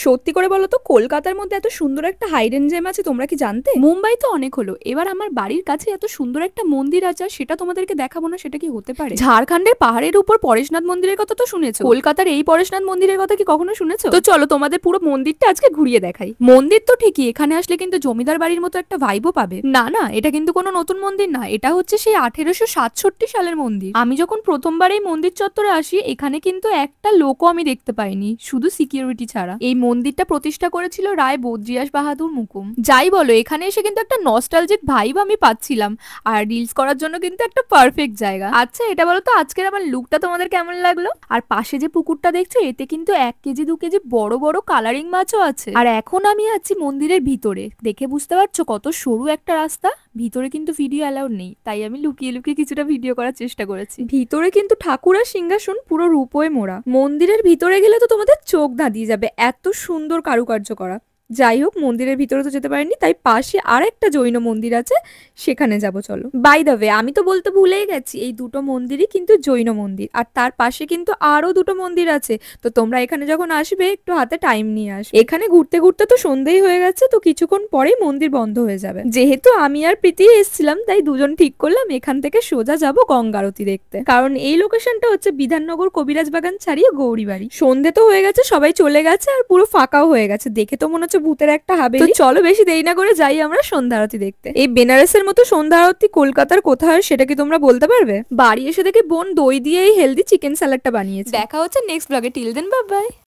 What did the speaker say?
সত্যি করে বলো তো, কলকাতার মধ্যে এত সুন্দর একটা হাইডেন জেম আছে, তোমরা কি জানতে? মুম্বাই তো অনেক হলো, এবার আমার বাড়ির কাছে এত সুন্দর একটা মন্দির আছে, সেটা তোমাদেরকে দেখাবো না সেটা কি হতে পারে? ঝাড়খণ্ডের পাহাড়ের উপর পরেশনাথ মন্দিরের কথা তো শুনেছো, কলকাতার এই পরেশনাথ মন্দিরের কথা কি কখনো শুনেছো? তো চলো তোমাদের পুরো মন্দিরটা আজকে ঘুরিয়ে দেখাই। মন্দির তো ঠিকই, এখানে আসলে কিন্তু জমিদার বাড়ির মতো একটা ভাইবও পাবে। না না, এটা কিন্তু কোনো নতুন মন্দির না, এটা হচ্ছে সেই 1867 সালের মন্দির। আমি যখন প্রথমবার এই মন্দির চত্বরে আসি, এখানে কিন্তু একটা লোকও আমি দেখতে পাইনি, শুধু সিকিউরিটি ছাড়া। এই মন্দিরটা প্রতিষ্ঠা করেছিল রায় বদ্রিয়াস বাহাদুর মুকুম। যাই বলো, এখানে এসে কিন্তু একটা নস্টালজিক ভাইব আমি পাচ্ছিলাম, আর রিলস করার জন্য কিন্তু একটা পারফেক্ট জায়গা। আচ্ছা এটা বলো তো, আজকের আমার লুকটা তোমাদের কেমন লাগলো? আর পাশে যে পুকুরটা দেখছো, এতে কিন্তু 1 কেজি 2 কেজি বড় বড় কালারিং মাছও আছে। আর এখন আমি আছি মন্দিরের ভিতরে, দেখে বুঝতে পারছো কত সরু একটা রাস্তা। ভিতরে কিন্তু ভিডিও অ্যালাউড নেই, তাই আমি লুকিয়ে লুকিয়ে কিছুটা ভিডিও করার চেষ্টা করেছি। ভিতরে কিন্তু ঠাকুর আর সিংহাসন পুরো রূপোয় মোড়া। মন্দিরের ভিতরে গেলে তো তোমাদের চোখ ধাঁধিয়ে যাবে, এত সুন্দর কারুকার্য করা। যাই হোক, মন্দিরের ভিতরে তো যেতে পারিনি, তাই পাশে আর একটা জৈন মন্দির আছে, সেখানে যাব চলো। বাই দ্য ওয়ে, আমি তো বলতে ভুলেই গেছি, এই দুটো মন্দিরই কিন্তু জৈন মন্দির, আর তার পাশে কিন্তু আরো দুটো মন্দির আছে। তো তোমরা এখানে যখন আসবে একটু হাতে টাইম নিয়ে আসবে। এখানে ঘুরতে ঘুরতে তো সন্ধেই হয়ে গেছে, তো কিছুক্ষণ পরেই মন্দির বন্ধ হয়ে যাবে। যেহেতু আমি আর প্রীতি এসেছিলাম, তাই দুজন ঠিক করলাম এখান থেকে সোজা যাব গঙ্গা আরতি দেখতে, কারণ এই লোকেশনটা হচ্ছে বিধাননগর কবিরাজ বাগান ছাড়িয়ে গৌরীবাড়ি। সন্ধে তো হয়ে গেছে, সবাই চলে গেছে, আর পুরো ফাঁকাও হয়ে গেছে, দেখে তো মনে হচ্ছে ভূতের একটা হাবেলি। তো চলো বেশি দেরি না করে যাই আমরা সন্ধ্যা আরতি দেখতে। এই বেনারসের মতো সন্ধ্যা আরতি কলকাতার কোথায় হয় সেটা কি তোমরা বলতে পারবে? বাড়ি এসে দেখে বোন দই দিয়ে এই হেলদি চিকেন স্যালাডটা বানিয়েছে। দেখা হচ্ছে নেক্সট ব্লগে, টিল দেন বাই বাই।